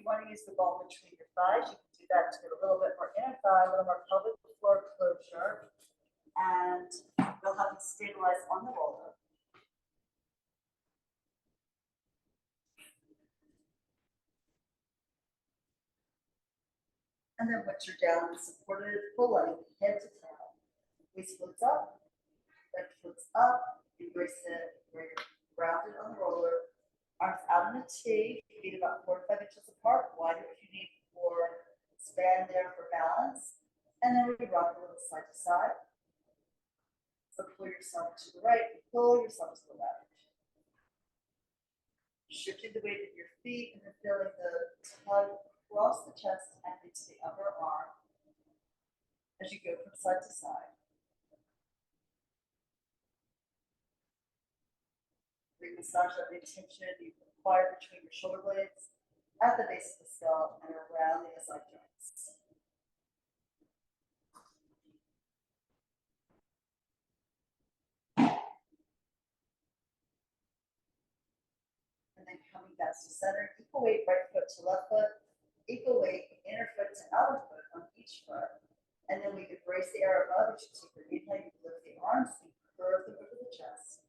you want to use the ball between your thighs, you can do that to get a little bit more inner thigh, a little more pelvic floor closure, and you'll have it stabilize on the roller. And then once you're down and supported full length, head to tail. Waist floats up, leg floats up, embrace it where you're grounded on the roller. Arms out in a T, feet about 4 to 5 inches apart, wider if you need for span there for balance. And then we rock a little side to side. So pull yourself to the right, pull yourself to the left. Shifting the weight of your feet and then feeling the tug across the chest and into the upper arm as you go from side to side. Massage that tension you acquire between your shoulder blades, at the base of the skull, and around the SI joints. And then coming back to center, equal weight right foot to left foot, equal weight inner foot to outer foot on each foot. And then we embrace the air above, which you take your inhale, you lift the arms, and curve them over the chest.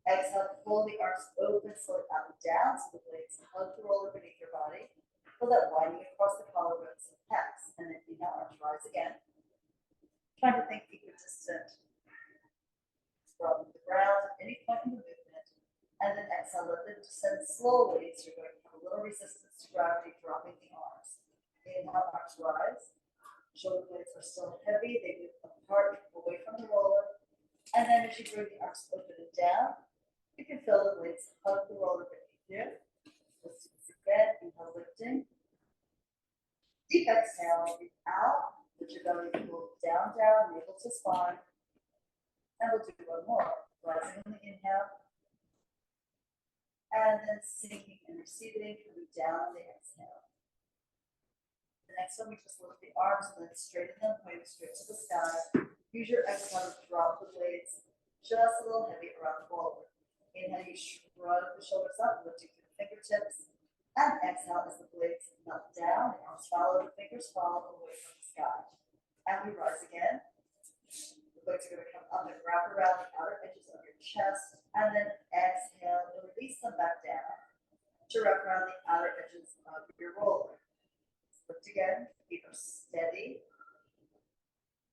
Exhale, pull the arms open, slowly up and down, so the blades hug the roller beneath your body. Feel that winding across the collarbones and pecs, and then inhale, arms rise again. Trying to think equidistant from the ground at any point in the movement. And then exhale, let them descend slowly, so you're going to have a little resistance to gravity, dropping the arms. Inhale, arms rise. Shoulder blades are still heavy, they move apart, away from the roller. And then as you bring the arms open and down, you can feel the blades hug the roller beneath you. Let's do this again. Inhale, lifting. Deep exhale, breathe out. Let your belly go down, down, navel to spine. And we'll do one more. Rising on the inhale. And then sinking and receding, coming down on the exhale. The next one, we just lift the arms and then straighten them, pointing straight to the sky. Use your exhale to drop the blades just a little heavy around the roller. Inhale, you shrug the shoulders up, lifting through the fingertips. And exhale as the blades melt down, the arms follow, the fingers fall away from the sky. And we rise again. The blades are going to come up and wrap around the outer edges of your chest. And then exhale, and release them back down to wrap around the outer edges of your roller. Lift again, feet are steady.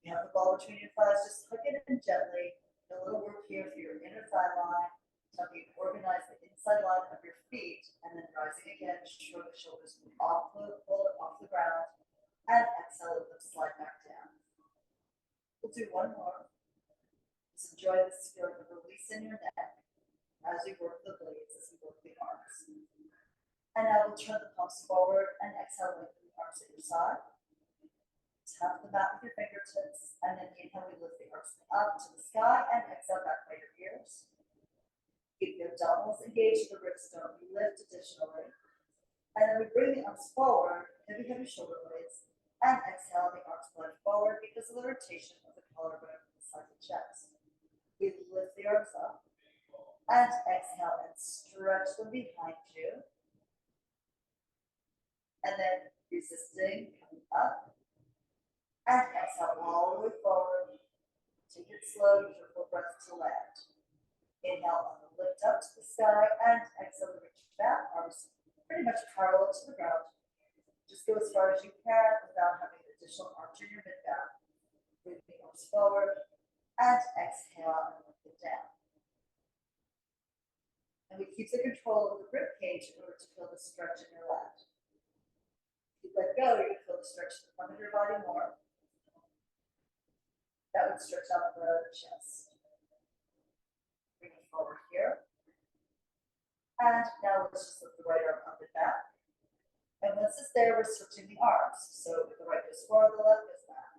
You have the ball between your thighs, just hook it in gently. A little work here for your inner thigh line. Tucking, organize the inside line of your feet, and then rising again, shrug the shoulders off the ground, and exhale, let them slide back down. We'll do one more. Just enjoy this feeling of release in your neck as you work the blades, as you work the arms. And now we'll turn the palms forward and exhale, lengthen the arms at your side. Tap the mat with your fingertips, and then inhale, we lift the arms up to the sky, and exhale back by your ears. Keep the abdominals engaged, the ribs don't lift additionally. And then we bring the arms forward, heavy shoulder blades, and exhale, the arms blend forward because of the rotation of the collarbone inside the chest. We lift the arms up, and exhale, and stretch them behind you. And then resisting, coming up, and exhale all the way forward. Take it slow, use your full breath to land. Inhale on the lift up to the sky, and exhale to reach back, arms pretty much parallel to the ground. Just go as far as you can without having additional arms in your mid-back. Bring the arms forward, and exhale and lift it down. And we keep the control of the rib cage in order to feel the stretch in your lat. If you let go, you can feel the stretch in the front of your body more. That would stretch out the chest. Bring it forward here. And now let's just lift the right arm up and back. And once it's there, we're switching the arms. So the right goes forward, the left goes back.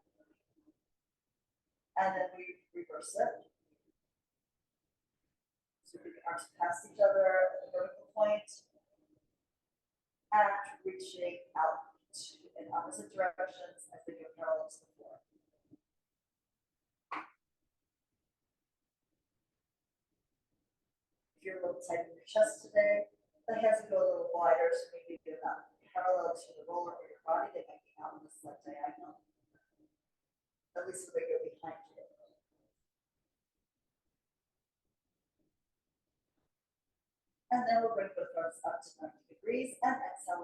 And then we reverse it. So bring the arms past each other at the vertical point. And reaching out in opposite directions as they go parallel to the floor. If you're a little tight in your chest today, the hands will go a little wider, so maybe do about parallel to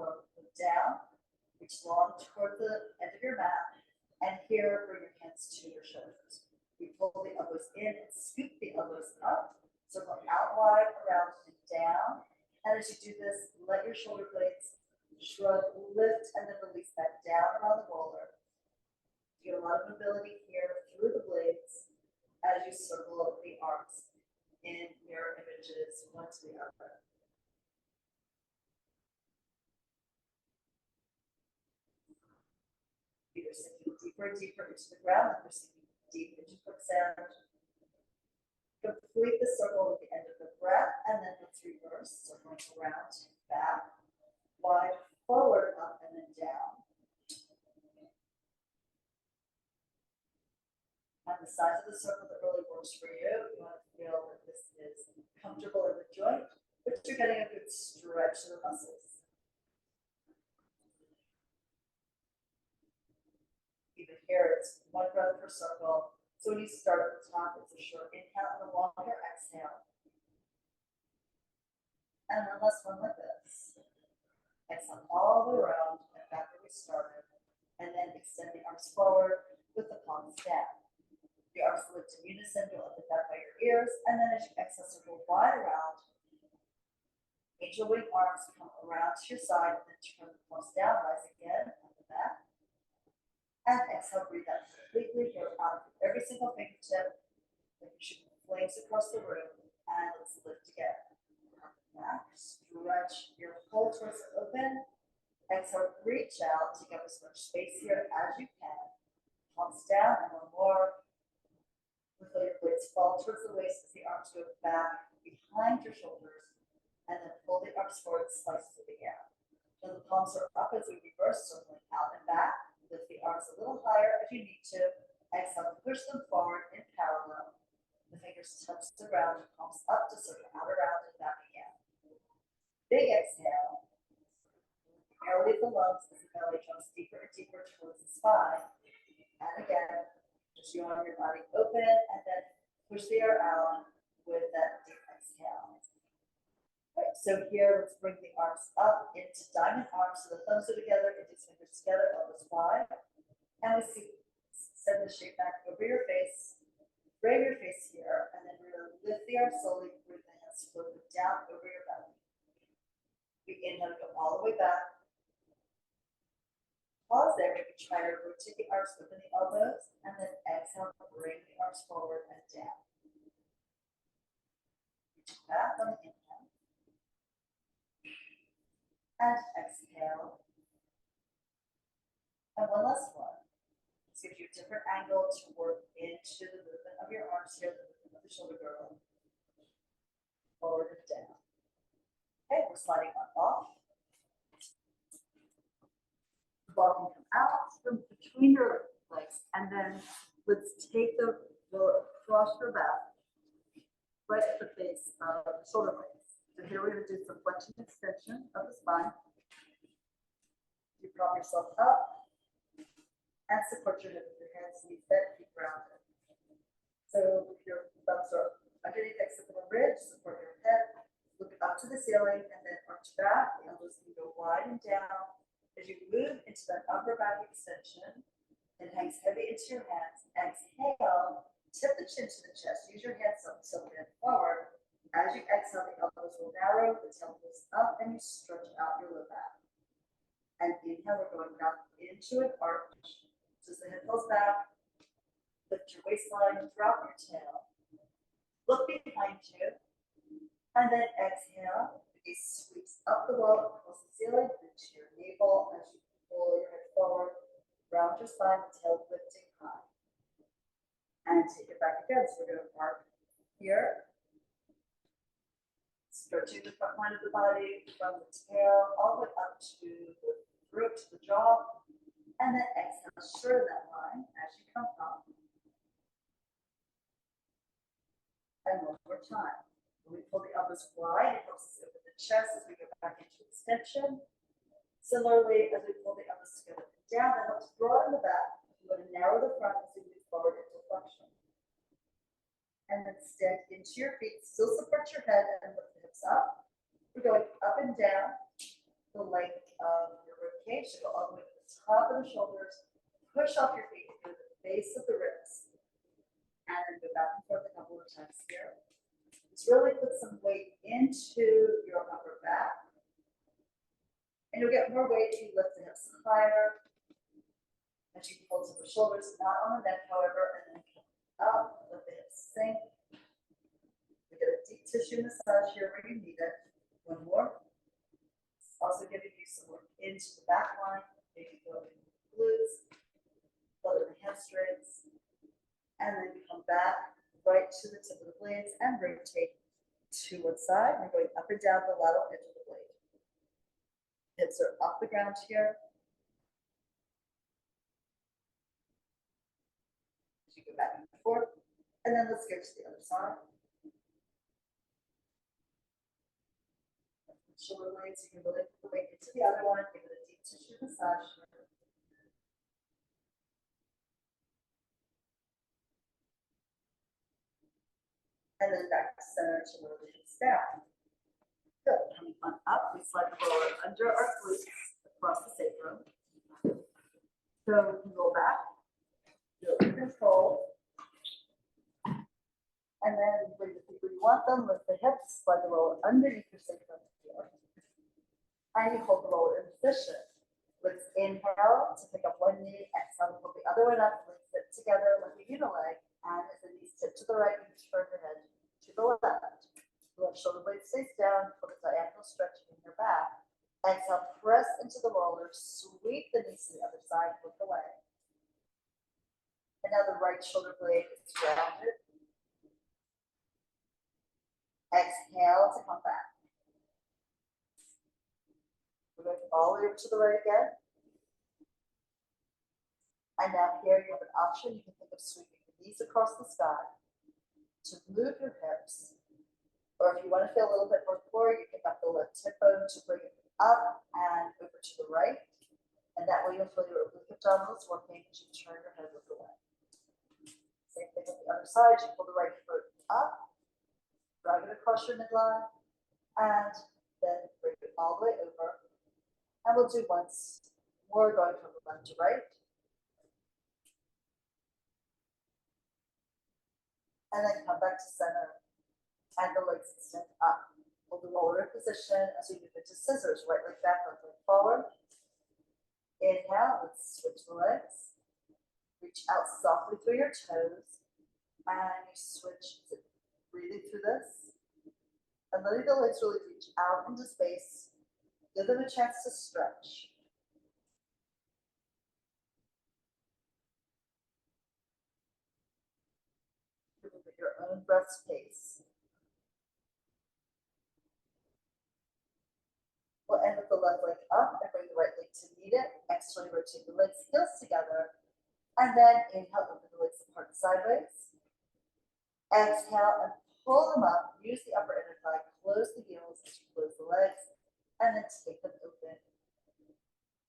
low, look down, reach long toward the end of your mat, and here bring your hands to your shoulders. We pull the elbows in and scoop the elbows up, circle out wide, around and down. And as you do this, let your shoulder blades shrug, lift, and then release that down around the roller. You get a lot of mobility here through the blades as you circle the arms in mirror images one to the other. Either sinking deeper and deeper into the ground, or sinking deep into quicksand. Complete the circle with the end of the breath, and then let's reverse, circling around, back, wide, forward, up, and then down. And the size of the circle that really works for you, you want to feel that this is comfortable in the joint, but you're getting a good stretch of the muscles. Even here, it's one breath per circle. So when you start at the top, it's a short inhale and a longer exhale. And then last one like this. Exhale all the way around and back where we started. And then extend the arms forward with the palms down. The arms lift in unison, you'll lift it back by your ears. And then as you exhale, circle wide around. Angel wing arms come around to your side and then turn the palms down, rise again on the back. And exhale, breathe out completely. Go out with every single fingertip. Like you're shooting flames across the room. And let's lift again. Back, stretch your whole torso open. Exhale, reach out. Take up as much space here as you can. Palms down and one more. Feel your blades fall towards the waist as the arms go back behind your shoulders. And then pull the arms forward, slice through the air. So the palms are up as we reverse, circling out and back. Lift the arms a little higher if you need to. Exhale, push them forward in parallel. The fingers touch the ground, palms up to circle out around and back again. Big exhale. Air leave the lungs as the belly drops deeper and deeper towards the spine. And again, just yawn your body open and then push the air out with that deep exhale. Right, so here, let's bring the arms up into diamond arms. So the thumbs are together, index fingers together, elbows wide. And we send the shape back over your face. Frame your face here, and then we're going to lift the arms slowly, bring the hands floating down over your belly. We inhale to go all the way back. Pause there, maybe try to rotate the arms, open the elbows, and then exhale, bring the arms forward and down. Reach back on the inhale. And exhale. And one last one. This gives you a different angle to work into the movement of your arms here, the movement of the shoulder girdle. Forward and down. Okay, we're sliding on off. The ball can come out from between your legs, and then let's take the across your back, right at the base of the shoulder blades. So here we're going to do some flexion extension of the spine. You prop yourself up and support your hips with your hands, knees bent, feet grounded. So if your thumbs are underneath the occipital ridge, support your head, look up to the ceiling, and then arch back. The elbows can go wide and down. As you move into that upper back extension, it hangs heavy into your hands. Exhale, tip the chin to the chest. Use your hands so bend forward. As you exhale, the elbows will narrow, the tail goes up, and you stretch out your low back. And inhale, we're going down into an arch. So as the head falls back, lift your waistline, drop your tail. Look behind you. And then exhale, the gaze sweeps up the wall, across the ceiling, into your navel as you pull your head forward, round your spine, the tail lifting high. And take it back again. So we're going to mark here. Stretching the front line of the body from the tail all the way up to the throat, to the jaw. And then exhale, shorten that line as you come up. And one more time. When we pull the elbows wide, it helps us open the chest as we go back into extension. Similarly, as we pull the elbows together and down, that helps broaden the back. We want to narrow the front as we move forward into flexion. And then stand into your feet, still support your head and lift the hips up. We're going up and down. the length of your rib cage to go all the way to the top of the shoulders. Push off your feet through the base of the ribs. And then go back and forth a couple of times here. Just really put some weight into your upper back. And you'll get more weight if you lift the hips higher. As you pull to the shoulders, not on the neck, however, and then come up, let the hips sink. We get a deep tissue massage here where you need it. One more. It's also giving you some work into the back line, maybe building the glutes, building the hamstrings, and then come back right to the tip of the blades and rotate to one side. We're going up and down the lateral edge of the blade. Hips are off the ground here. As you go back and forth, and then let's go to the other side. Shoulder blades, you can really put the weight into the other one, give it a deep tissue massage. And then back to center to lower the hips down. Good. Coming on up, we slide the roller under our glutes across the sacrum. So we can go back, do it with control. And then bring the feet where you want them, lift the hips, slide the roller underneath your sacrum. And you hold the roller in position. Let's inhale to pick up one knee, exhale to pull the other one up, let's sit together like a unileg. And as the knees tip to the right, you turn your head to the left. The left shoulder blade stays down, put a diagonal stretch in your back. Exhale, press into the roller, sweep the knees to the other side, look away. And now the right shoulder blade is grounded. Exhale to come back. We're going all the way over to the right again. And now here you have an option. You can think of sweeping the knees across the sky to move your hips. Or if you want to feel a little bit more core, you pick up the left hip bone to bring it up and over to the right. And that way you'll feel your oblique abdominals working as you turn your head with the way. Same thing with the other side. You pull the right foot up, drag it across your midline, and then bring it all the way over. And we'll do once more, going from left to right. And then come back to center. And the legs extend up. Hold the roller in position as we move into scissors. Right leg back, left leg forward. Inhale, let's switch the legs. Reach out softly through your toes. And you switch to breathing through this. And letting the legs really reach out into space. Give them a chance to stretch. Move at your own breath's pace. We'll end with the left leg up and bring the right leg to meet it. Externally rotate the legs, heels together. And then inhale, open the legs apart sideways. Exhale and pull them up. Use the upper inner thigh. Close the heels as you close the legs. And then take them open.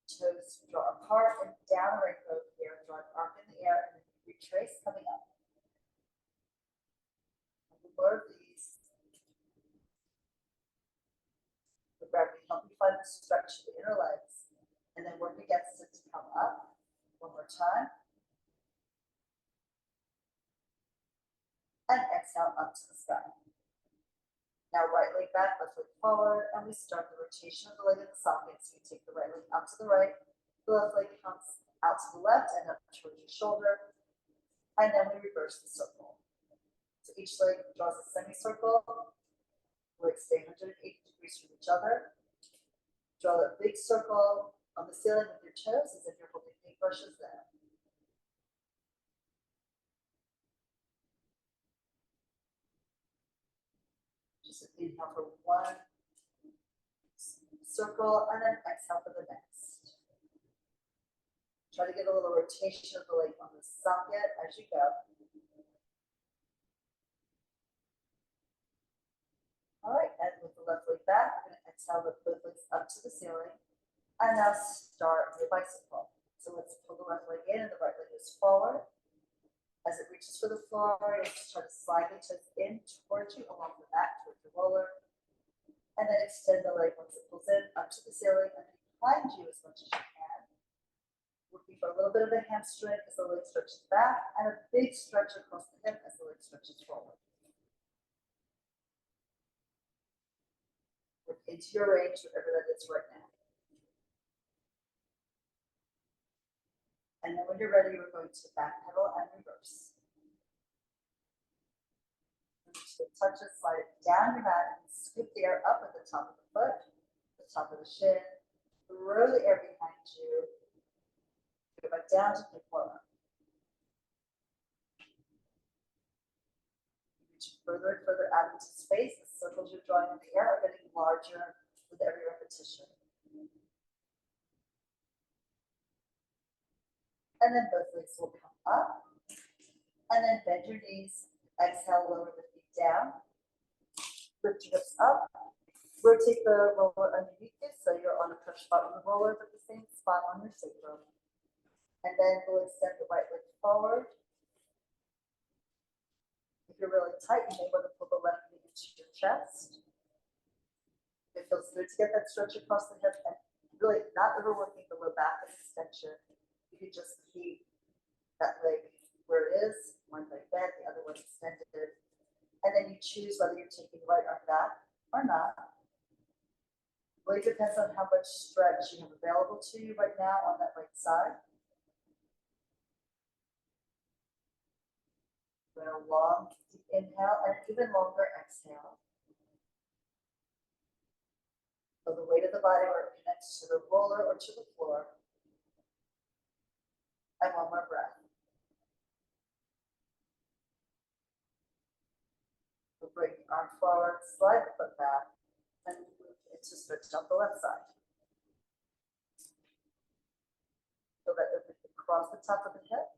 Toes draw apart and down rainbow here. Draw an arc in the air and then retrace coming up. More of these. The gravity help you find the stretch of the inner legs. And then work against it to come up. One more time. And exhale up to the sky. Now right leg back, left leg forward, and we start the rotation of the leg in the socket. So you take the right leg out to the right, the left leg comes out to the left and up towards your shoulder, and then we reverse the circle. So each leg draws a semicircle, legs stay 180 degrees from each other. Draw that big circle on the ceiling with your toes as if you're holding paintbrushes there. Just inhale for one circle and then exhale for the next. Try to get a little rotation of the leg on the socket as you go. All right, and with the left leg back, I'm going to exhale with both legs up to the ceiling. And now start your bicycle. So let's pull the left leg in and the right leg is forward. As it reaches for the floor, you'll just try to slide the toes in towards you along the back, towards the roller. And then extend the leg once it pulls in up to the ceiling and behind you as much as you can. Looking for a little bit of a hamstring as the leg stretches back and a big stretch across the hip as the leg stretches forward. Work into your range, whatever that is right now. And then when you're ready, we're going to back pedal and reverse. Touch it, slide it down your mat, and scoop the air up at the top of the foot, the top of the shin, throw the air behind you, go back down to the forward. Reach further and further out into space. The circles you're drawing in the air are getting larger with every repetition. And then both legs will come up, and then bend your knees. Exhale, lower the feet down. Lift your hips up. Rotate the roller underneath you so you're on a pressure spot with the roller, but the same spot on your sacrum. And then we'll extend the right leg forward. If you're really tight, you may want to pull the left knee into your chest. It feels good to get that stretch across the hip and really not overworking the low back extension. You can just keep that leg where it is, one leg bent, the other one extended. And then you choose whether you're taking right arm back or not. Really depends on how much stretch you have available to you right now on that right side. Then a long, deep inhale and even longer exhale. So the weight of the body where it connects to the roller or to the floor. And one more breath. We'll bring the arm forward, slide the foot back, and move into stretch on the left side. So that if you cross the top of the hip,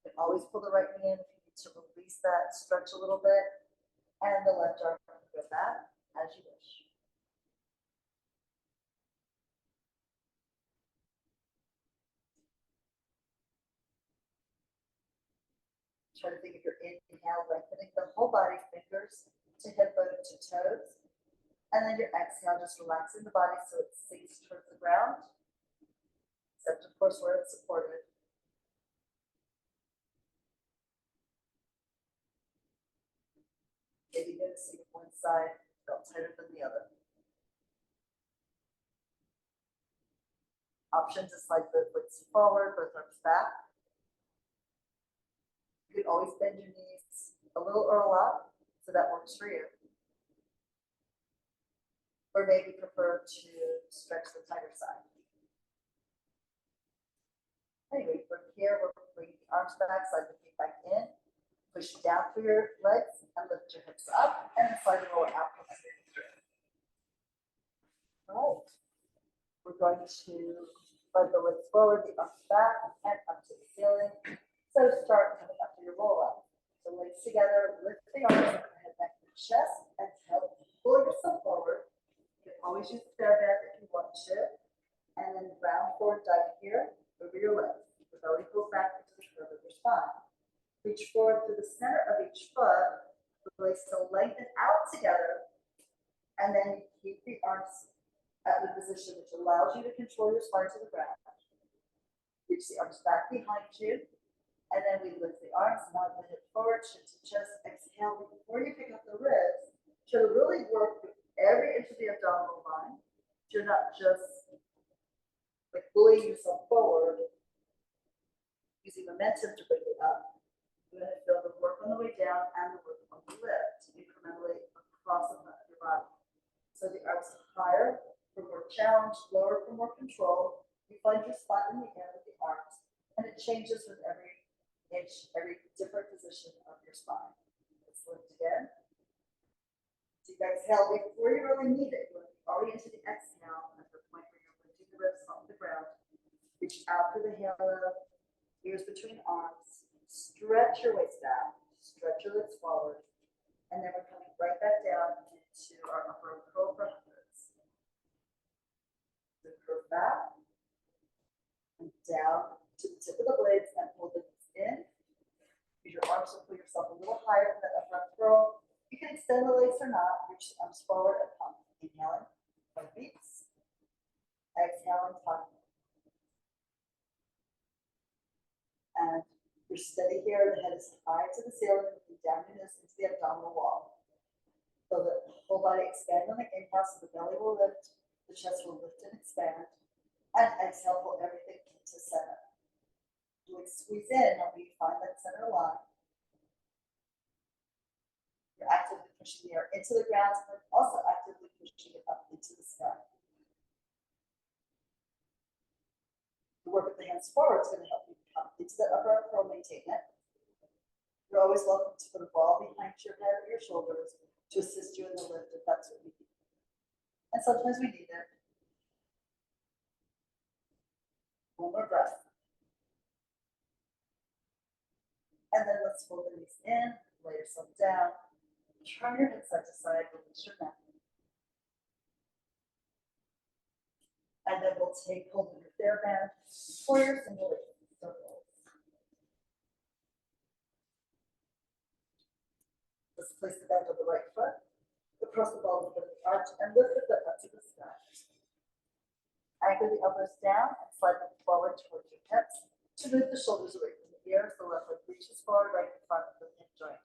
you can always pull the right knee in if you need to release that stretch a little bit, and the left arm can go back as you wish. Try to think of your inhale, lengthening the whole body, fingers to hip bone to toes. And then your exhale, just relaxing the body so it sinks towards the ground, except of course where it's supported. Maybe noticing if one side felt tighter than the other. Option to slide both legs forward, both arms back. You can always bend your knees a little or a lot, so that works for you. Or maybe prefer to stretch the tighter side. Anyway, from here, we're bringing the arms back, slide the feet back in, push down through your legs, and lift your hips up, and then slide the roller out from underneath. All right. We're going to slide the legs forward, the arms back, and up to the ceiling. So start coming up to your roll up. So legs together, lift the arms, head back to the chest, exhale, pull yourself forward. You can always use the bear bend if you want to. And then round forward, dive here, over your legs. The belly pulls back into the curve of your spine. Reach forward through the center of each foot, the legs to lengthen out together, and then keep the arms at the position which allows you to control your spine to the ground. Reach the arms back behind you, and then we lift the arms, nod the hip forward, chin to chest, exhale. Before you pick up the ribs, try to really work with every inch of the abdominal line. You're not just like bullying yourself forward, using momentum to bring it up. You're going to feel the work on the way down and the work on the lift incrementally across the front of your body. So the arms higher for more challenge, lower for more control. You find your spot in the air with the arms, and it changes with every inch, every different position of your spine. Let's lift again. Deep exhale before you really need it. You're already into the exhale at the point where you're lifting the ribs off the ground. Reach out through the halo, ears between arms. Stretch your waist back, stretch your legs forward, and then we're coming right back down into our upper curl for hundreds. So curve back and down to the tip of the blades and pull the knees in. Use your arms to pull yourself a little higher than that upper curl. You can extend the legs or not, reach the arms forward and pump. Inhaling, 5 beats. Exhaling, 5. And you're steady here. The head is high to the ceiling, looking down your nose into the abdominal wall. So the whole body expands on the inhale, so the belly will lift, the chest will lift and expand. And exhale, pull everything into center. Do it squeeze in until you find that center line. You're actively pushing the air into the ground and also actively pushing it up into the sky. The work with the hands forward is going to help you come into the upper arm curl, maintain it. You're always welcome to put a ball behind your head or your shoulders to assist you in the lift if that's what you need. And sometimes we need it. One more breath. And then let's fold the knees in, lay yourself down, turn your head side to side, release your neck. And then we'll take hold of your bare band for your single leg circles. Let's place the band on the right foot, across the ball of the arch, and lift the foot up to the sky. Anchor the elbows down and slide them forward towards your hips to move the shoulders away from the ears. The left leg reaches forward right in front of the hip joint.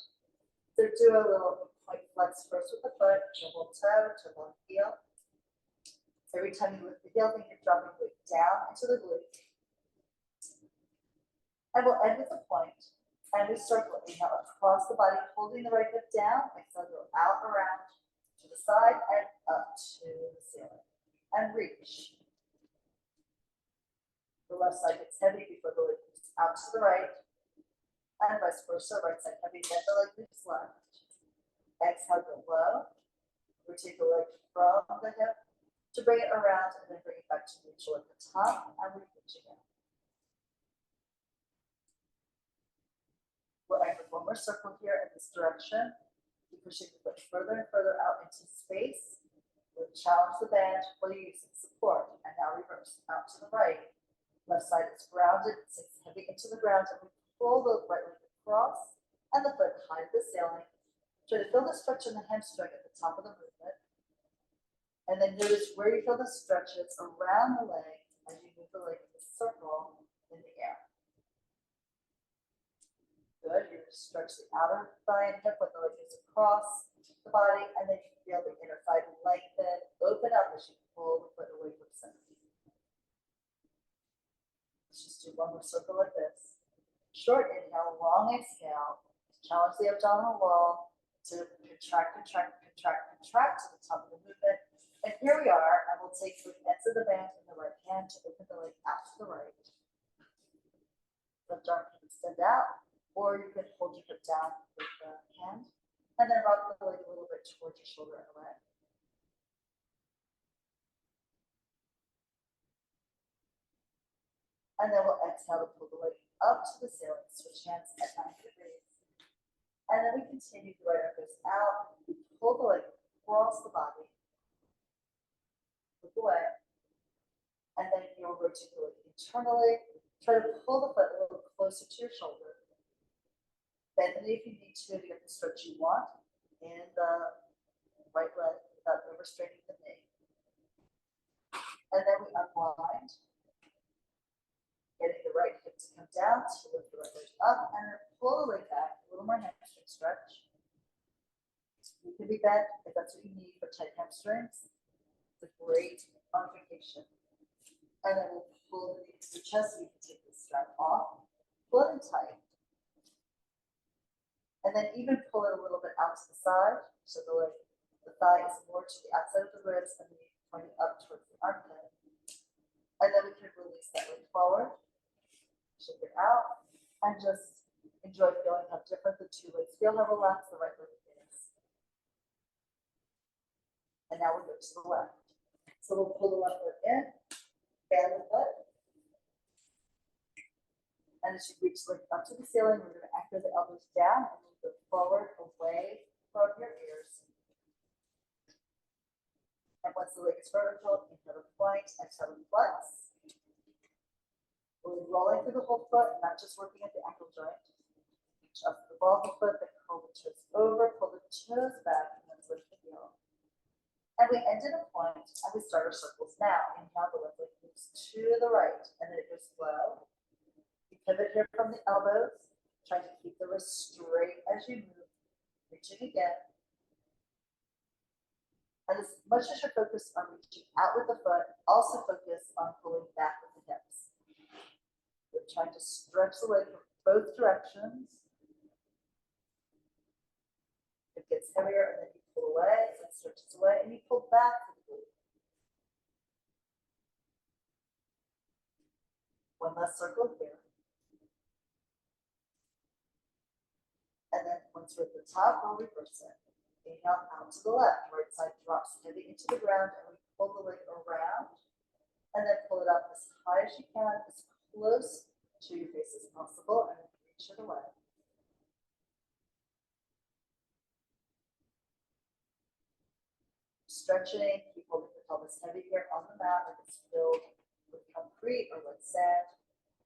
So do a little point flex first with the foot, double toe, double heel. Every time you lift the heel, think you're dropping weight down into the glute. And we'll end with a point. And we circle. Inhale across the body, holding the right hip down. Exhale, go out, around, to the side, and up to the ceiling. And reach. The left side gets heavy before the leg moves out to the right. And vice versa, right side heavy, then the leg moves left. Exhale, go low. Rotate the leg from the hip to bring it around and then bring it back to neutral at the top. And we reach again. We'll end with one more circle here in this direction. Keep pushing the foot further and further out into space. We'll challenge the band while you use support. And now reverse out to the right. Left side is grounded, sinks heavy into the ground, and we pull the right leg across and the foot high to the ceiling. Try to feel the stretch in the hamstring at the top of the movement. And then notice where you feel the stretches around the leg as you move the leg in a circle in the air. Good. You're going to stretch the outer thigh and hip when the leg goes across the body, and then you feel the inner thigh lengthen, open up as you pull the foot away from center. Let's just do one more circle like this. Short inhale, long exhale. Challenge the abdominal wall to contract, contract, contract, contract to the top of the movement. And here we are. I will take the ends of the band in the right hand to open the leg out to the right. Left arm can extend out, or you can hold your hip down with the hand, and then rock the leg a little bit towards your shoulder and away. And then we'll exhale to pull the leg up to the ceiling, switch hands at 90 degrees. And then we continue, the right arm goes out, pull the leg across the body, look away, and then you'll rotate the leg internally, try to pull the foot a little closer to your shoulder. Bend the knee if you need to get the stretch you want in the right leg without overstraining the knee. And then we unwind. Getting the right hip to come down to lift the right leg up and then pull the leg back, a little more hamstring stretch. You can be bent if that's what you need for tight hamstrings. It's a great modification. And then we'll pull the knee to the chest so you can take the strap off, pull it in tight. And then even pull it a little bit out to the side so the thigh is more to the outside of the ribs and the knee pointing up towards the armpit. And then we can release that leg forward. Shake it out, and just enjoy feeling how different the two legs feel, how relaxed the right leg is. And now we go to the left. So we'll pull the left leg in, bend the foot, and as you reach the leg up to the ceiling, we're going to anchor the elbows down and move them forward away from your ears. And once the leg is vertical, inhale to point, exhale to flex. We're rolling through the whole foot, not just working at the ankle joint. Adjust the ball of the foot, then curl the toes over, pull the toes back, and then lift the heel. And we end in a point, and we start our circles now. Inhale, the left leg moves to the right, and then it goes low. You pivot here from the elbows, trying to keep the wrist straight as you move, reaching again. And as much as you're focused on reaching out with the foot, also focus on pulling back with the hips. We're trying to stretch the leg from both directions. It gets heavier, and then you pull away, it stretches away, and you pull back to the glute. One last circle here. And then once we're at the top, we'll reverse it. Inhale out to the left, right side drops heavy into the ground, and we pull the leg around, and then pull it up as high as you can, as close to your face as possible, and then reach it away. Stretching, keep holding the pelvis heavy here on the mat, like it's filled with concrete or with sand.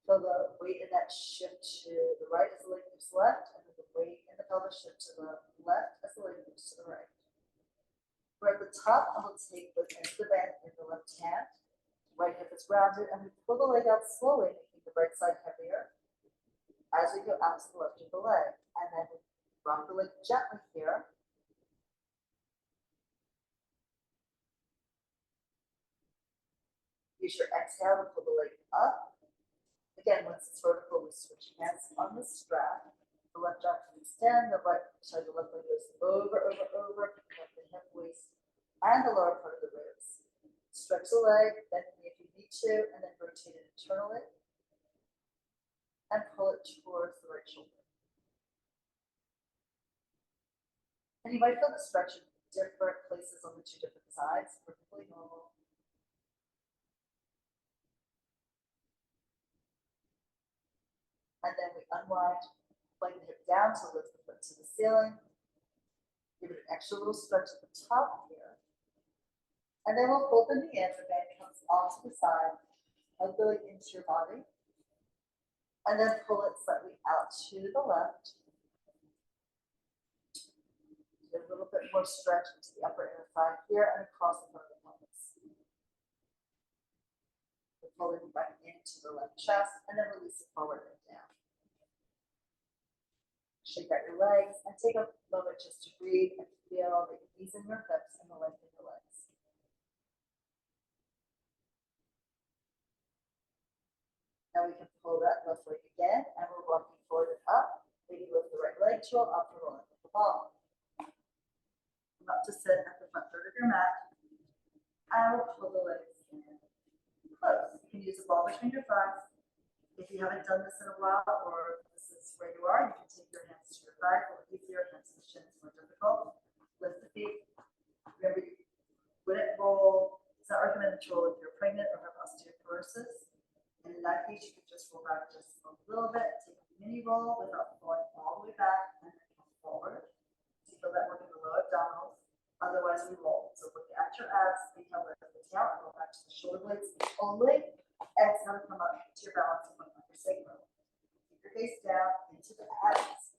Feel the weight in that shift to the right as the leg moves left, and then the weight in the pelvis shift to the left as the leg moves to the right. We're at the top, and we'll take both ends of the band in the left hand. Right hip is rounded, and we pull the leg out slowly, making the right side heavier as we go out to the left of the leg. And then we rock the leg gently here. Use your exhale to pull the leg up. Again, once it's vertical, we switch hands on the strap. The left arm can extend, the right side, the left leg goes over, picking up the hip, waist, and the lower part of the ribs. Stretch the leg, bend the knee if you need to, and then rotate it internally. And pull it towards the right shoulder. And you might feel the stretch in different places on the two different sides, perfectly normal. And then we unwind, playing the hip down to lift the foot to the ceiling. Give it an extra little stretch at the top here. And then we'll fold the knee in, the band comes off to the side, hug the leg into your body. And then pull it slightly out to the left. Get a little bit more stretch into the upper inner thigh here and across the front of the pelvis. We're pulling back into the left chest, and then release it forward and down. Shake out your legs and take a moment just to breathe and feel the ease in your hips and the length in your legs. Now we can pull that left leg again, and we're walking forward and up. Maybe lift the right leg, chill up for rolling with the ball. Come up to sit at the front third of your mat, and we'll pull the legs in close. You can use a ball between your thighs. If you haven't done this in a while, or this is where you are, you can take your hands to your thighs, or easier, hands to shins, more difficult. Lift the feet. Remember, you wouldn't roll. It's not recommended to roll if you're pregnant or have osteoporosis. And in that case, you can just roll back just a little bit, take a mini roll without falling all the way back, and then come forward. So you feel that working the lower abdominals. Otherwise, we roll. So look at your abs, inhale, lift the tail, and roll back to the shoulder blades only. Exhale to come up to your balance and upper sacrum. Keep your face down into the abs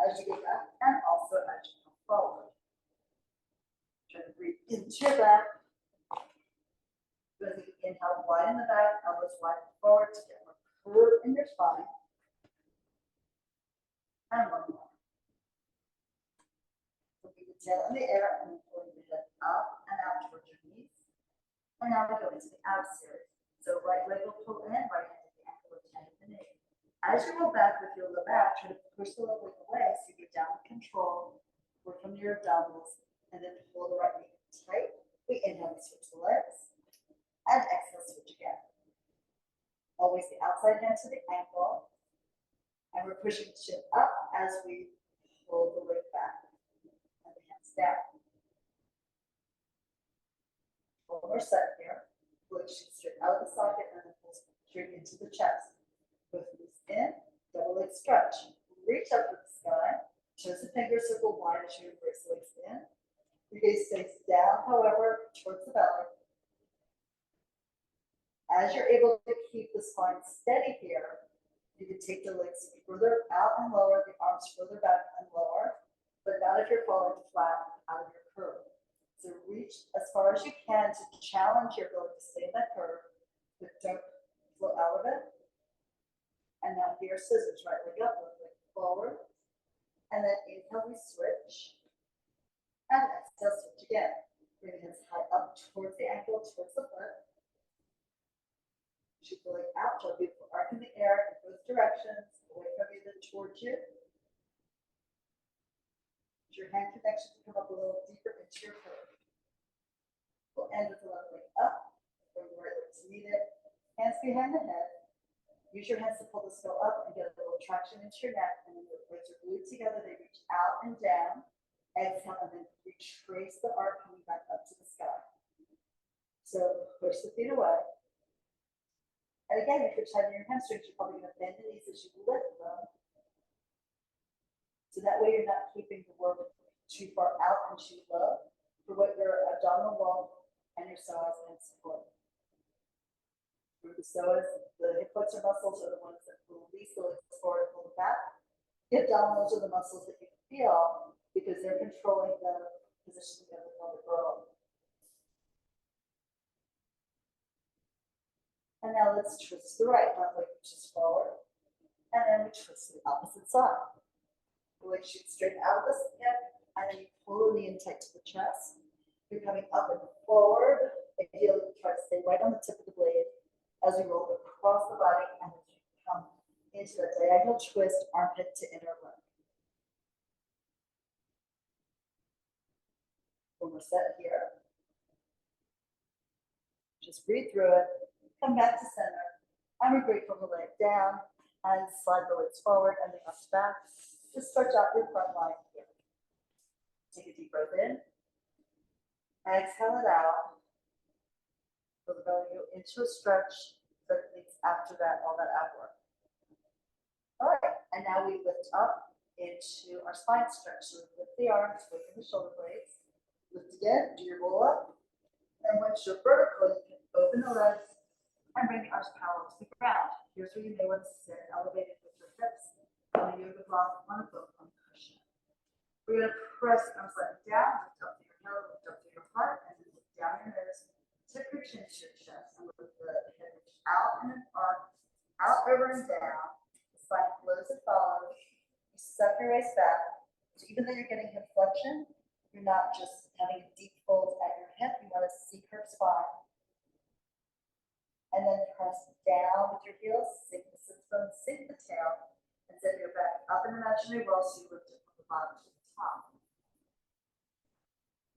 as you get back, and also as you come forward. Try to breathe into your back. As you inhale, widen the back, elbows wide forward to get more curve in your spine. And one more. Looking the tail in the air and pulling the head up and out towards your knees. And now we go into the ab series. So right leg will pull in, right hand at the ankle, left hand at the knee. As you roll back with your low back, try to push the left leg away so you get down with control. Work from your abdominals, and then pull the right knee tight. We inhale, we switch the legs. And exhale, switch again. Always the outside hand to the ankle. And we're pushing the shin up as we pull the leg back. And the hands down. One more set here. Pull the shin straight out of the socket and then pull straight into the chest. Both knees in, double leg stretch. Reach up to the sky. Toes and fingers circle wide as you embrace the legs in. Your gaze stays down, however, towards the belly. As you're able to keep the spine steady here, you can take the legs further out and lower, the arms further back and lower, but not if you're falling flat out of your curve. So reach as far as you can to challenge your ability to stay in that curve, but don't flow out of it. And now here, scissors, right leg up, left leg forward. And then inhale, we switch. And exhale, switch again. Bring the hands high up towards the ankle, towards the foot. Shoot the leg out, draw a beautiful arc in the air in both directions, away from you, then towards you. Use your hand connection to come up a little deeper into your curve. We'll end with the left leg up, bring the right leg to meet it. Hands behind the head. Use your hands to pull the skull up and get a little traction into your neck. And then the legs are glued together. They reach out and down. Exhale, and then retrace the arc coming back up to the sky. So push the feet away. And again, if you're tightening your hamstrings, you're probably going to bend the knees as you lift them. So that way you're not keeping the work too far out and too low for what your abdominal wall and your psoas can support. For the psoas, the hip flexor muscles are the ones that release the legs forward and pull them back. The abdominals are the muscles that you feel because they're controlling the positioning of the pelvic girdle. And now let's twist the right leg, reaches forward. And then we twist the opposite side. The leg shoots straight out of the hip, and then you pull the knee in tight to the chest. You're coming up and forward. Ideally, try to stay right on the tip of the blade as you roll across the body and as you come into that diagonal twist, armpit to inner leg. When we're set here, just breathe through it. Come back to center, and we break from the leg down and slide the legs forward and the arms back. Just stretch out your front line here. Take a deep breath in. Exhale it out. Feel the belly go into a stretch that leads after that, all that ab work. All right, and now we lift up into our spine stretch. So we lift the arms, away from the shoulder blades. Lift again, do your roll up. And once you're vertical, you can open the legs and bring the arms parallel to the ground. Here's where you may want to sit elevated with your hips on a yoga block, on a book, on a cushion. We're going to press the arms slightly down, lift up to your heel, lift up to your heart, and then look down your nose, tip your chin to your chest, and lift the head out and an arc, out, over, and down. The spine flows and follows. You suck your waist back. So even though you're getting hip flexion, you're not just having a deep fold at your hip. You want to see curved spine. And then press down with your heels, sink the sit bone, sink the tail, and set your back up in imaginary roll so you lift it from the bottom to the top.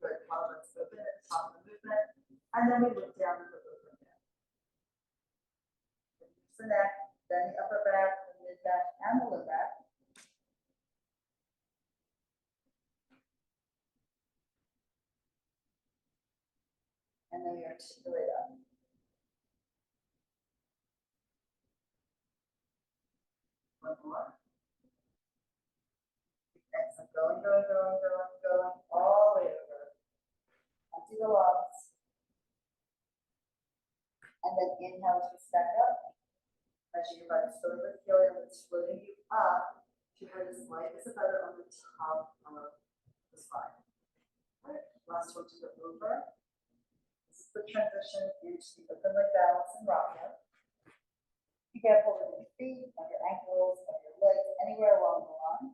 Good, collarbones open at the top of the movement, and then we look down and look over again. Use the neck, then the upper back, the mid back, and the low back. And then we articulate up. One more. Excellent. Going, all the way over. Empty the lungs. And then inhale to stack up. Measure your body slowly with helium. It's floating you up to head as light as a feather on the top of the spine. All right. Last one to go over. This is the transition into the open leg balance and rock out. Be careful with your feet, on your ankles, on your legs, anywhere along the line.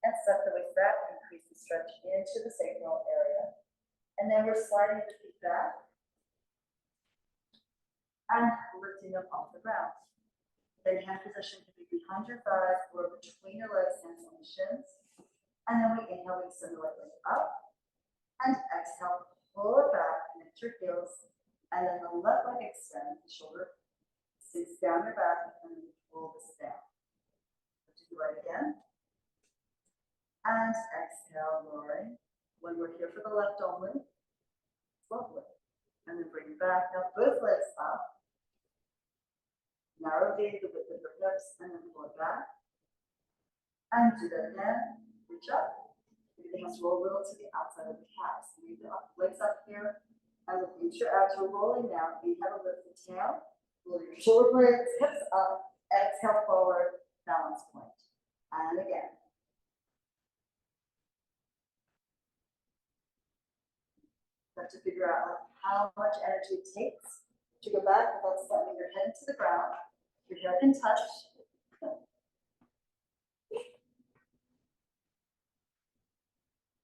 And suck the waist back, increase the stretch into the sacral area. And then we're sliding the feet back and lifting them off the ground. Then hand position can be behind your thighs or between your legs, hands on the shins. And then we inhale, we extend the right leg up. And exhale, pull it back, connect your heels. And then the left leg extends, the shoulder sinks down your back, and then you pull this down. Do the right again. And exhale, lowering. When we're here for the left only, lovely. And then bring it back. Now both legs up. Narrow gaze the width of your hips, and then pull it back. And do that again. Reach up. Everything has to roll a little to the outside of the calves. Leave the legs up here. And look into your abs. We're rolling now. Inhale, lift the tail. Roll your shoulder blades, hips up. Exhale forward. Balance point. And again. have to figure out like how much energy it takes to go back without slamming your head into the ground. Your hair can touch.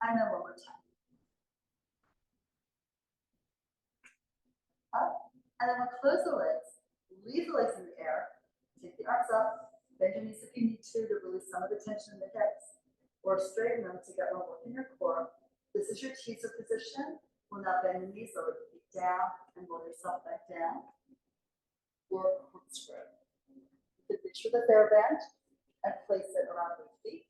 And then one more time. Up. And then we'll close the legs. Leave the legs in the air. Take the arms up. Bend your knees if you need to release some of the tension in the hips. Or straighten them to get more work in your core. This is your teaser position. We'll now bend the knees, lower the feet down, and roll yourself back down. Or corkscrew. You can reach for the TheraBand and place it around your feet.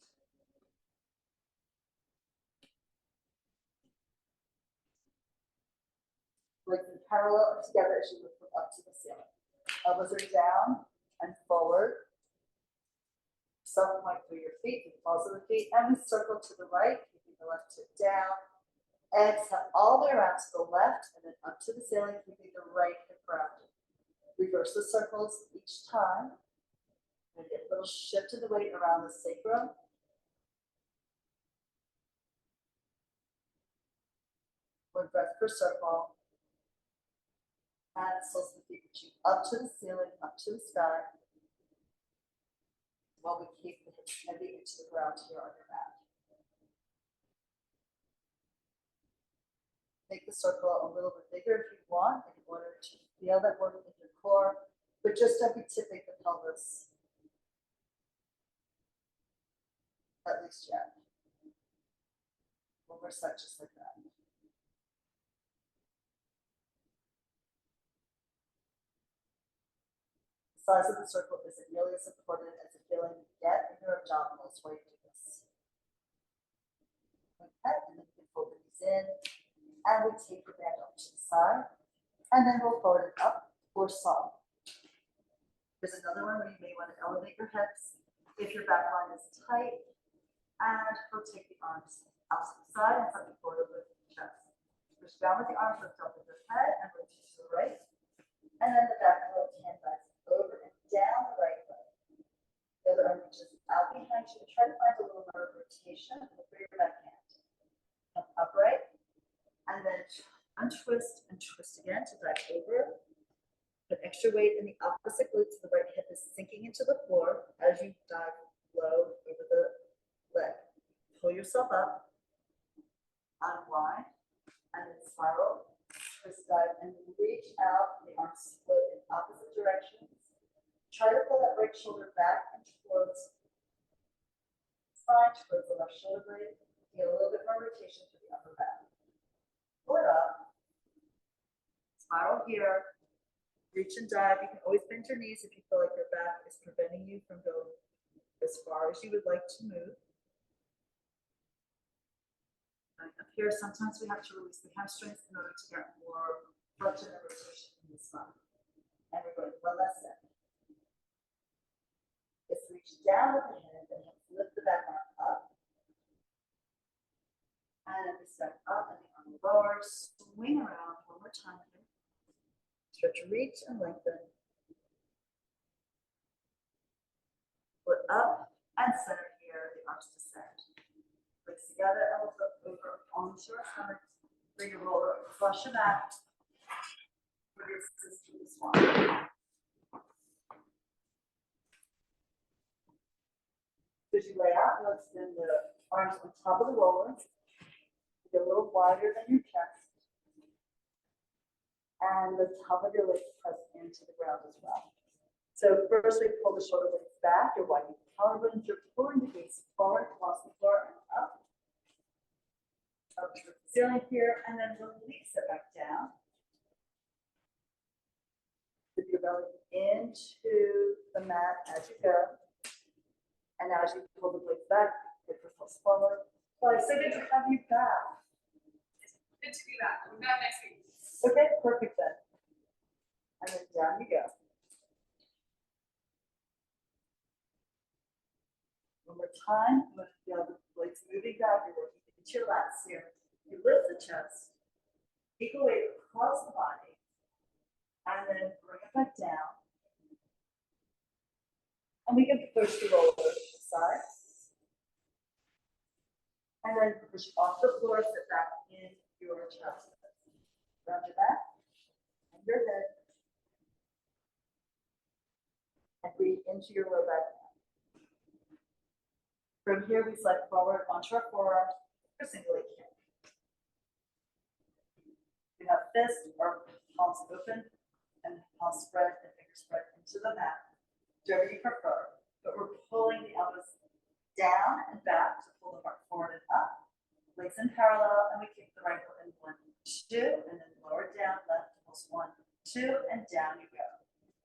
Legs in parallel together as you lift them up to the ceiling. Elbows are down and forward. Some point through your feet, the balls of the feet, and we circle to the right, keeping the left hip down. Exhale all the way around to the left and then up to the ceiling, keeping the right hip grounded. Reverse the circles each time. And get a little shift of the weight around the sacrum. One breath per circle. And soles of the feet reaching up to the ceiling, up to the sky. While we keep the hips heavy into the ground here on your mat. Make the circle a little bit bigger if you want in order to feel that work in your core, but just don't be tipping the pelvis. At least yet. One more set just like that. The size of the circle isn't nearly as important as the feeling you get in your abdominals while you do this. Okay, and then you can fold the knees in, and we take the band up to the side, and then we'll forward it up or soft. There's another one where you may want to elevate your hips if your back line is tight, and we'll take the arms out to the side and something forward with the chest. Push down with the arms, lift up with your head, and rotate to the right, and then the back of the hand lies over and down the right leg. The other arm reaches out behind you. Try to find a little more rotation with your back hand. Come upright, and then untwist and twist again to dive over. Put extra weight in the opposite glute so the right hip is sinking into the floor as you dive low over the leg. Pull yourself up, unwind, and then spiral. Twist, dive, and reach out. The arms split in opposite directions. Try to pull that right shoulder back and towards spine, towards the left shoulder blade. Get a little bit more rotation to the upper back. Pull it up. Spiral here. Reach and dive. You can always bend your knees if you feel like your back is preventing you from going as far as you would like to move. Up here, sometimes we have to release the hamstrings in order to get more flexion and rotation in the spine. And we're going one last set. Just reach down with the hand and lift the back arm up. And then we step up and the arm lowers. Swing around one more time here. Stretch, reach, and lengthen. Foot up and center here. The arms descend. Legs together, elbows up over onto your stomach. Bring your roller across your mat. Release this to the swan. As you lay out, you'll extend the arms on top of the roller. Get a little wider than your chest. And the top of your legs press into the ground as well. So first we pull the shoulder blades back. You're widening the collarbones. You're pulling the gaze forward across the floor and up. Up to the ceiling here, and then release it back down. Dip your belly into the mat as you go. And as you pull the blades back, hip yourself forward. Well, so good to have you back. Good to be back. I'll be back next week. Okay, perfect then. And then down you go. One more time. You want to feel the blades moving back. You're working into your lats here. You lift the chest. Take a weight across the body. And then bring it back down. And we can push the roller to the side. And then push off the floor, sit back in your chest. around your back and your head. And breathe into your low back. From here, we slide forward onto our forearms for single leg kick. We have fists or palms open and palms spread and fingers spread into the mat, whatever you prefer. But we're pulling the elbows down and back to pull the heart forward and up. Legs in parallel, and we kick the right foot in 1, 2, and then lower down, left, pulse 1, 2, and down you go.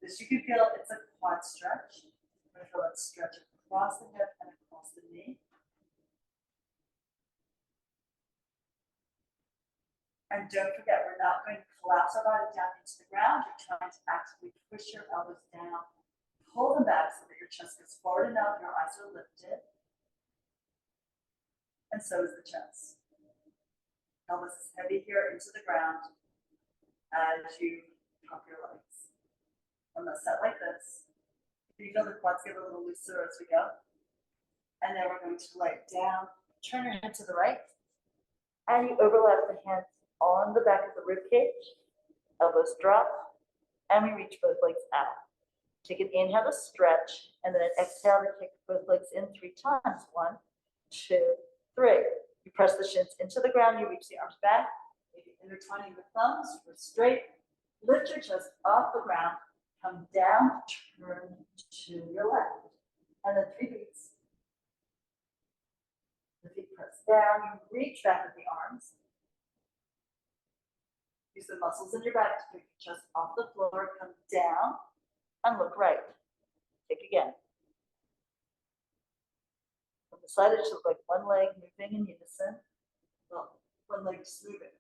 This you can feel it's a quad stretch. We're gonna feel that stretch across the hip and across the knee. And don't forget, we're not going to collapse our body down into the ground. You're trying to actively push your elbows down, pull them back so that your chest goes forward enough, your eyes are lifted. And so is the chest. Pelvis is heavy here into the ground as you drop your legs. I'm going to set like this. You feel the quads get a little looser as we go. And then we're going to lay down, turn your head to the right, and you overlap the hands on the back of the rib cage. Elbows drop, and we reach both legs out. Take an inhale to stretch, and then an exhale to kick both legs in 3 times. 1, 2, 3. You press the shins into the ground, you reach the arms back, maybe intertwining the thumbs, we're straight. Lift your chest off the ground, come down, turn to your left. And then 3 beats. The feet press down, you reach back with the arms. Use the muscles in your back to pick your chest off the floor, come down, and look right. Kick again. On the side, it should look like one leg moving in unison. Well, one leg just moving.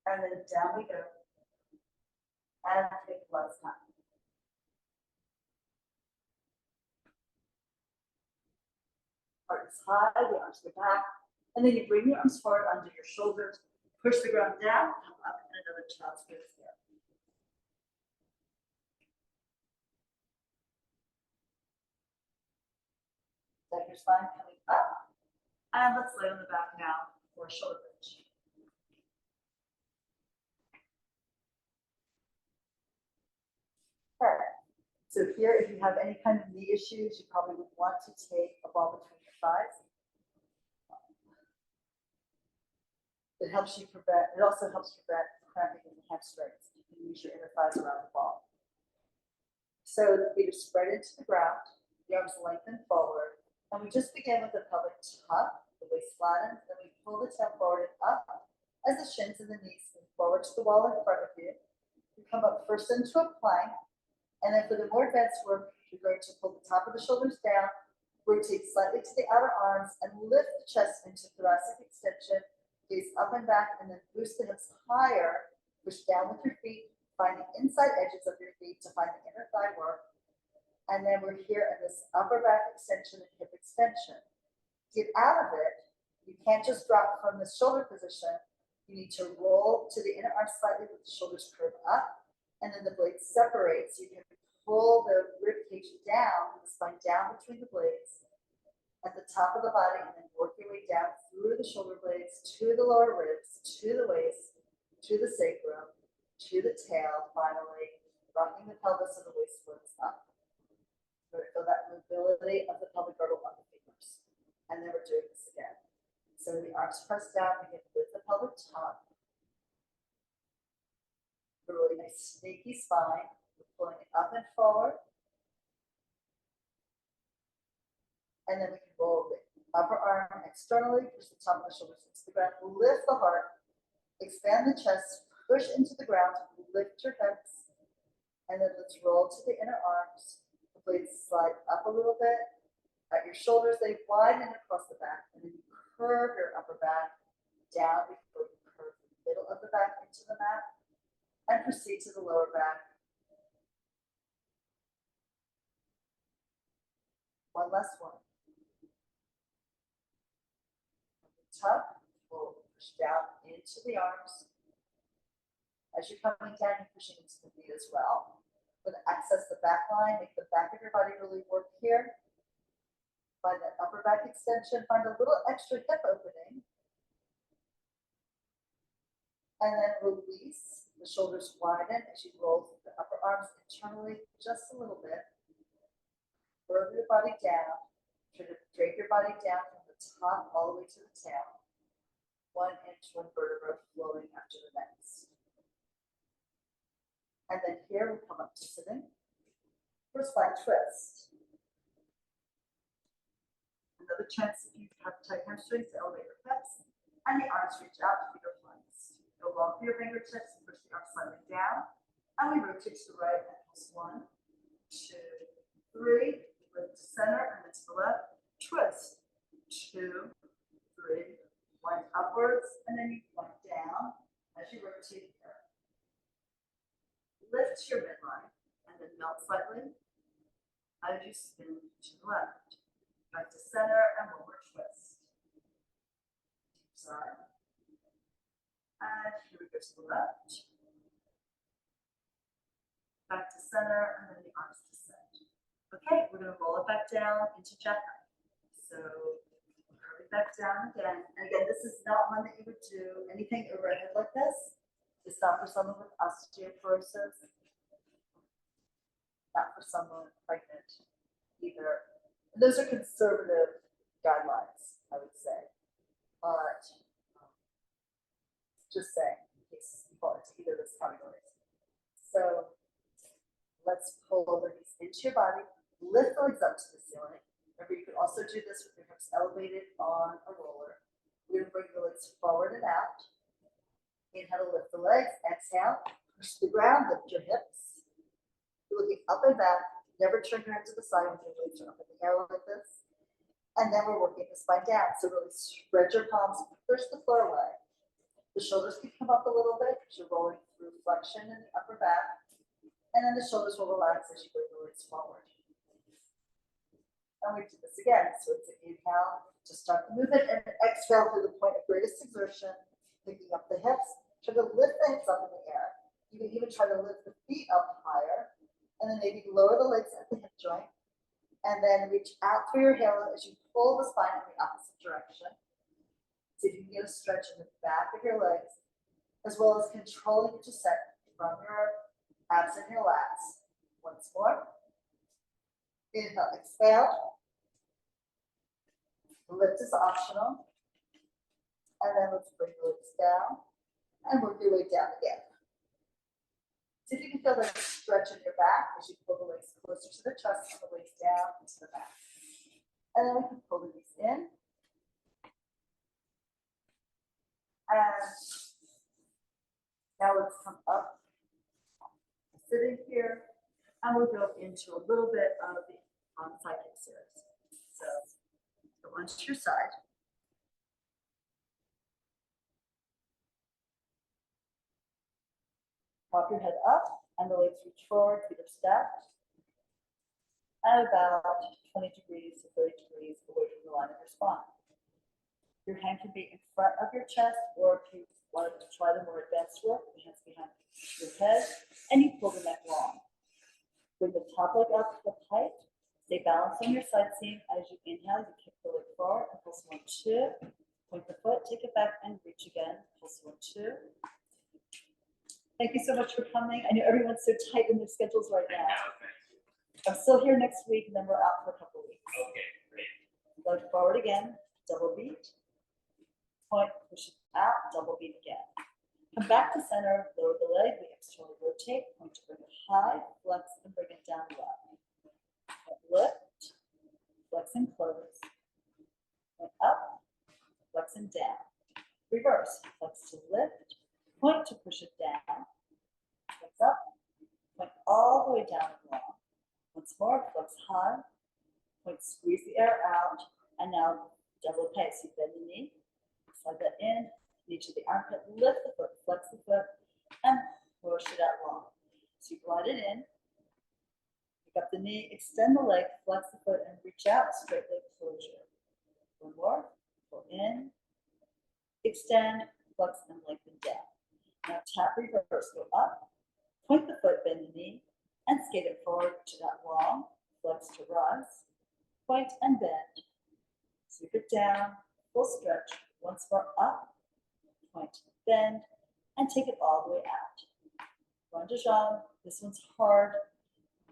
And then down we go. And kick last time. Heart is high, the arms go back. And then you bring your arms forward under your shoulders, push the ground down, come up, and another child's pose here. Set your spine coming up. And let's lay on the back now for shoulder bridge. Okay. So here, if you have any kind of knee issues, you probably would want to take a ball between your thighs. It helps you prevent, it also helps prevent cramping in the hamstrings. You can use your inner thighs around the ball. So the feet are spread into the ground, the arms lengthen forward, and we just begin with the pelvic tuck, the waist flattens, then we pull the tail forward and up as the shins and the knees move forward to the wall in front of you. You come up first into a plank, and then for the more advanced work, you're going to pull the top of the shoulders down, rotate slightly to the outer arms, and lift the chest into thoracic extension, gaze up and back, and then boost the hips higher, push down with your feet, find the inside edges of your feet to find the inner thigh work. And then we're here in this upper back extension and hip extension. Get out of it. You can't just drop from the shoulder position. You need to roll to the inner arm slightly with the shoulders curve up, and then the blades separate. So you can pull the rib cage down, the spine down between the blades at the top of the body, and then work your way down through the shoulder blades to the lower ribs, to the waist, to the sacrum, to the tail, finally, rocking the pelvis and the waist splits up. We're going to feel that mobility of the pelvic girdle on the femurs. And then we're doing this again. So the arms press down, begin with the pelvic tuck. A really nice snaky spine. We're pulling it up and forward. And then we can roll the upper arm externally, push the top of the shoulders into the ground, lift the heart, expand the chest, push into the ground, lift your hips, and then let's roll to the inner arms. The blades slide up a little bit. At your shoulders, they widen across the back, and then you curve your upper back down before you curve the middle of the back into the mat, and proceed to the lower back. One last one. Tuck, pull, push down into the arms. As you're coming down, you're pushing into the feet as well. But access the back line, make the back of your body really work here. Find that upper back extension, find a little extra hip opening. And then release, the shoulders widen as you roll the upper arms internally just a little bit. Curve your body down. Try to drape your body down from the top all the way to the tail. 1 inch, 1 vertebra flowing after the next. And then here we come up to sitting for spine twist. Another chance if you have tight hamstrings to elevate your hips and the arms reach out to feet or flanks. Go long for your fingertips, push the arms slightly down, and we rotate to the right and pulse 1, 2, 3, lift to center and then to the left, twist, 2, 3, wind upwards, and then you wind down as you rotate here. Lift to your midline and then melt slightly as you spin to the left. Back to center and one more twist. Deep side. And here we go to the left. Back to center and then the arms descend. Okay, we're going to roll it back down into jackknife. So curve it back down again. And again, this is not one that you would do anything overhead like this. It's not for someone with osteoporosis. Not for someone pregnant either. Those are conservative guidelines, I would say. But just saying, in case you fall into either of those categories. So let's pull the knees into your body, lift the legs up to the ceiling. Remember, you can also do this with your hips elevated on a roller. We're going to bring the legs forward and out. Inhale to lift the legs, exhale, push the ground, lift your hips. You're looking up and back. Never turn your head to the side when your legs are up in the air like this. And then we're working the spine down. So really spread your palms, push the floor away. The shoulders can come up a little bit because you're rolling through flexion in the upper back. And then the shoulders will relax as you bring the legs forward. And we do this again. So it's an inhale to start the movement and an exhale through the point of greatest exertion, picking up the hips. Try to lift the hips up in the air. You can even try to lift the feet up higher. And then maybe lower the legs at the hip joint. And then reach out through your halo as you pull the spine in the opposite direction. See if you can get a stretch in the back of your legs, as well as controlling your descent from your abs and your lats. Once more. Inhale, exhale. Lift is optional. And then let's bring the legs down and work your way down again. See if you can feel that stretch in your back as you pull the legs closer to the chest and the legs down into the back. And then we can pull the knees in. And now let's come up, sitting here, and we'll go into a little bit of the side kick series. So go onto your side. Pop your head up and the legs reach forward, feet are stacked. At about 20 degrees to 30 degrees away from the line of your spine. Your hand can be in front of your chest, or if you want to try the more advanced work, the hands behind your head, and you pull the neck long. Bring the top leg up to the height. Stay balanced on your side seam. As you inhale, you kick the leg forward and pulse 1, 2. Point the foot, take it back and reach again. Pulse 1, 2. Thank you so much for coming. I know everyone's so tight in their schedules right now. I'm still here next week, and then we're out for a couple of weeks. Okay, great. Leg forward again, double beat. Point, push it out, double beat again. Come back to center, lower the leg, we externally rotate, point to bring it high, flex, and bring it down low. Lift, flex and close. Point up, flex and down. Reverse, flex to lift, point to push it down. Flex up, point all the way down and long. Once more, flex high, point, squeeze the air out, and now double pace. You bend the knee, slide that in, knee to the armpit, lift the foot, flex the foot, and push it out long. So you glide it in, pick up the knee, extend the leg, flex the foot, and reach out, straight leg closure. One more, pull in, extend, flex, and lengthen down. Now tap reverse, go up, point the foot, bend the knee, and skate it forward to that long, flex to rise, point and bend. Sweep it down, full stretch, once more up, point, bend, and take it all the way out. Rond de jambe. This one's hard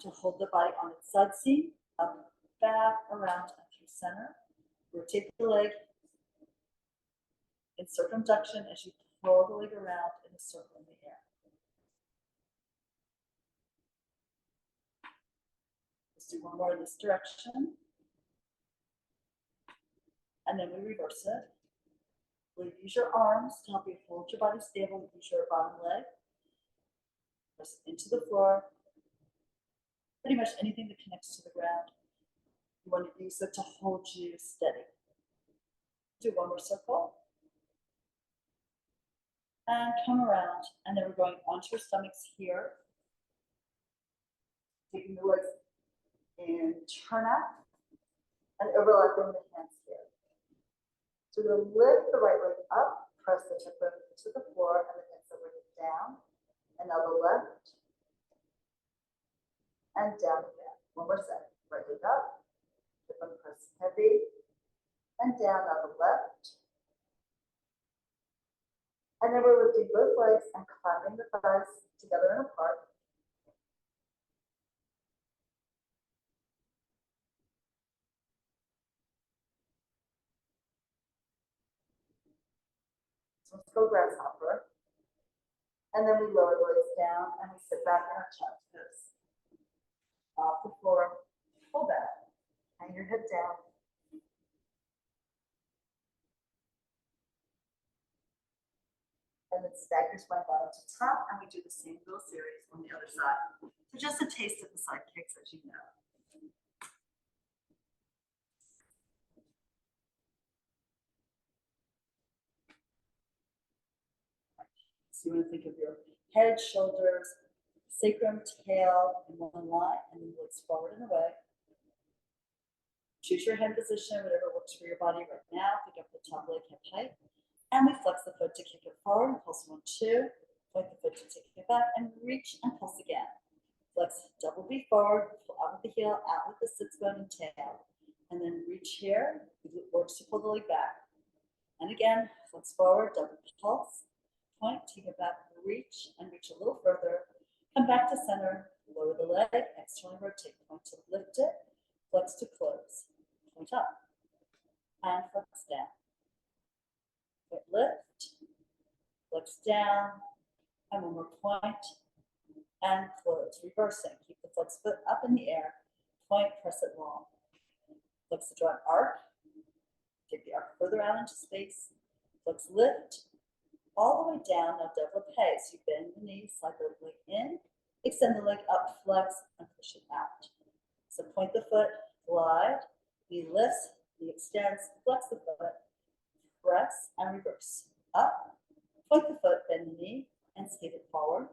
to hold the body on its side seam, up, back, around, and through center. Rotate the leg in circumduction as you pull the leg around in a circle in the air. Let's do one more in this direction. And then we reverse it. We'll use your arms to help you hold your body stable. Use your bottom leg. Press into the floor. Pretty much anything that connects to the ground. You want to use it to hold you steady. Do one more circle. And come around. And then we're going onto your stomachs here. Taking the legs and turn up. And overlapping the hands here. So we're going to lift the right leg up, press the tip bone to the floor, and then bring it down. And now the left. And down again. One more set. Right leg up. Tip bone press heavy. And down on the left. And then we're lifting both legs and clapping the thighs together and apart. So let's go grasshopper. And then we lower the legs down and we sit back in our chest pose. Off the floor, pull back, hang your head down. And then stagger spine bottom to top, and we do the same little series on the other side. So just a taste of the side kicks, as you know. So you want to think of your head, shoulders, sacrum, tail in one line, and then legs forward and away. Choose your hand position, whatever works for your body right now. Pick up the top leg hip height. And we flex the foot to kick it forward, pulse 1, 2. Point the foot to take it back, and reach and pulse again. Flex double B forward, pull out with the heel, out with the sits bone and tail. And then reach here, it works to pull the leg back. And again, flex forward, double pulse, point, take it back, reach, and reach a little further. Come back to center, lower the leg, externally rotate, point to lift it, flex to close, point up, and flex down. Foot lift, flex down, and one more point, and close, reversing. Keep the flex foot up in the air, point, press it long. Flex the joint arc, take the arc further out into space, flex lift, all the way down, now développé. So you bend the knee, slide the leg in, extend the leg up, flex, and push it out. So point the foot, glide, knee lifts, knee extends, flex the foot, press, and reverse. Up, point the foot, bend the knee, and skate it forward.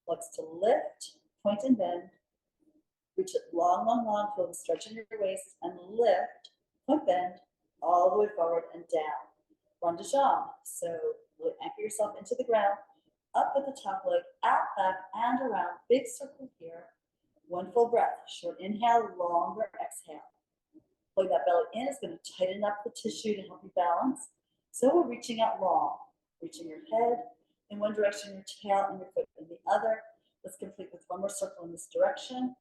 Flex to lift, point and bend. Reach it long, long, long, feel the stretch in your waist, and lift, point, bend, all the way forward and down. Rond de jambe. So really anchor yourself into the ground, up with the top leg, out, back, and around. Big circle here. One full breath. Short inhale, longer exhale. Pulling that belly in is going to tighten up the tissue to help you balance. So we're reaching out long, reaching your head in one direction, your tail and your foot in the other. Let's complete with one more circle in this direction.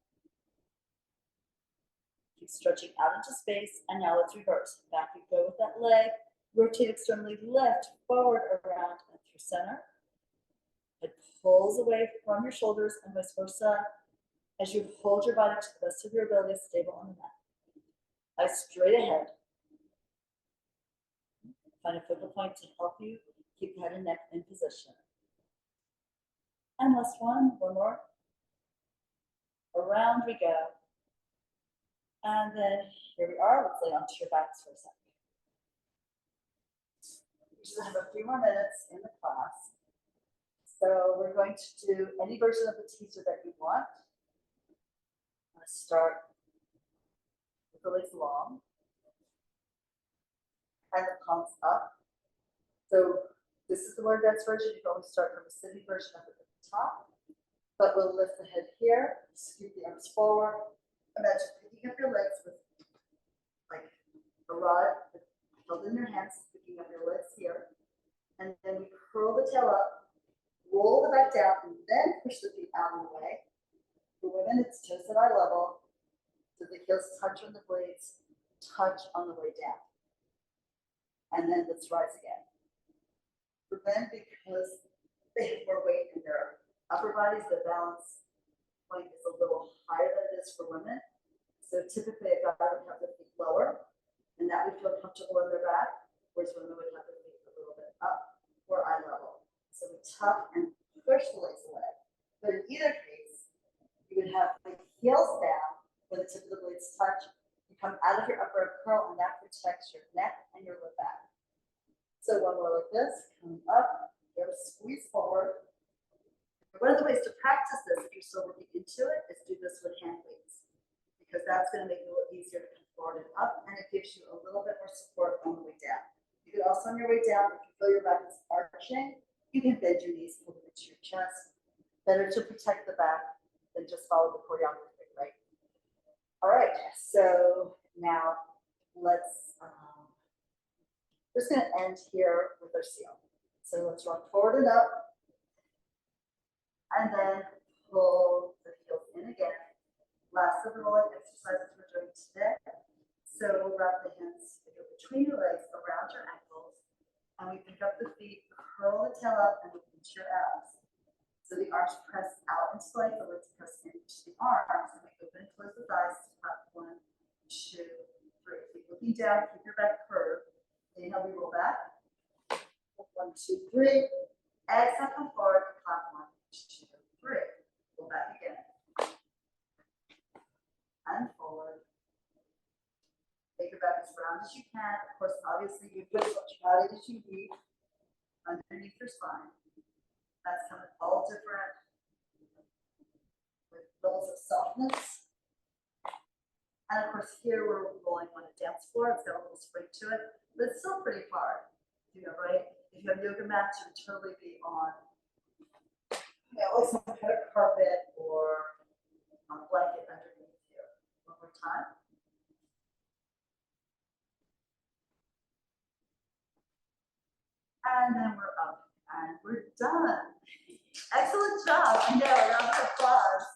Keep stretching out into space, and now let's reverse. Back we go with that leg. Rotate externally, lift, forward, around, and through center. It pulls away from your shoulders and vice versa as you hold your body to the best of your ability, stable on the mat. Eyes straight ahead. Find a focal point to help you keep head and neck in position. And last one more. Around we go. And then here we are. Let's lay onto your backs for a second. We just have a few more minutes in the class. So we're going to do any version of the teaser that you want. I'm going to start with the legs long and the palms up. So this is the more advanced version. You can always start from a sitting version up at the top. But we'll lift the head here, scoop the arms forward. Imagine picking up your legs with like a rod held in your hands, picking up your legs here. And then we curl the tail up, roll the back down and then push the feet out of the way. For women, it's toes at eye level. So the heels touch on the blades, touch on the way down. And then let's rise again. For men, because they have more weight in their upper bodies, the balance point is a little higher than it is for women. So typically a guy would have their feet lower, and that would feel comfortable in their back, whereas women would have their feet a little bit up or eye level. So we tuck and push the legs away. But in either case, you would have the heels down where the tip of the blades touch. You come out of your upper curl, and that protects your neck and your low back. So one more like this, coming up, you have a squeeze forward. One of the ways to practice this, if you're still working into it, is do this with hand weights, because that's going to make it a little easier to come forward and up, and it gives you a little bit more support on the way down. You can also, on your way down, if you feel your back is arching, you can bend your knees, pull them into your chest. Better to protect the back than just follow the choreography, right? All right, so now let's, just going to end here with our seal. So let's rock forward and up, and then pull the heels in again. Last of the rolling exercises we're doing today. So we'll wrap the hands between your legs around your ankles, and we pick up the feet, curl the tail up, and we pinch your abs. So the arms press out into life, the legs press into the arms, and we open and close the thighs to clap 1, 2, 3. Keep looking down, keep your back curved. Inhale, we roll back. 1, 2, 3. Exhale, come forward and clap 1, 2, 3. Roll back again. And forward. Make your back as round as you can. Of course, obviously, you put as much body as you need underneath your spine. That's coming all different with levels of softness. And of course, here we're rolling on a dance floor. It's got a little spring to it, but it's still pretty hard. You know, right? If you have yoga mats, you would totally be on, you know, some kind of carpet or a blanket underneath you. One more time. And then we're up and we're done. Excellent job. I know, a round of applause.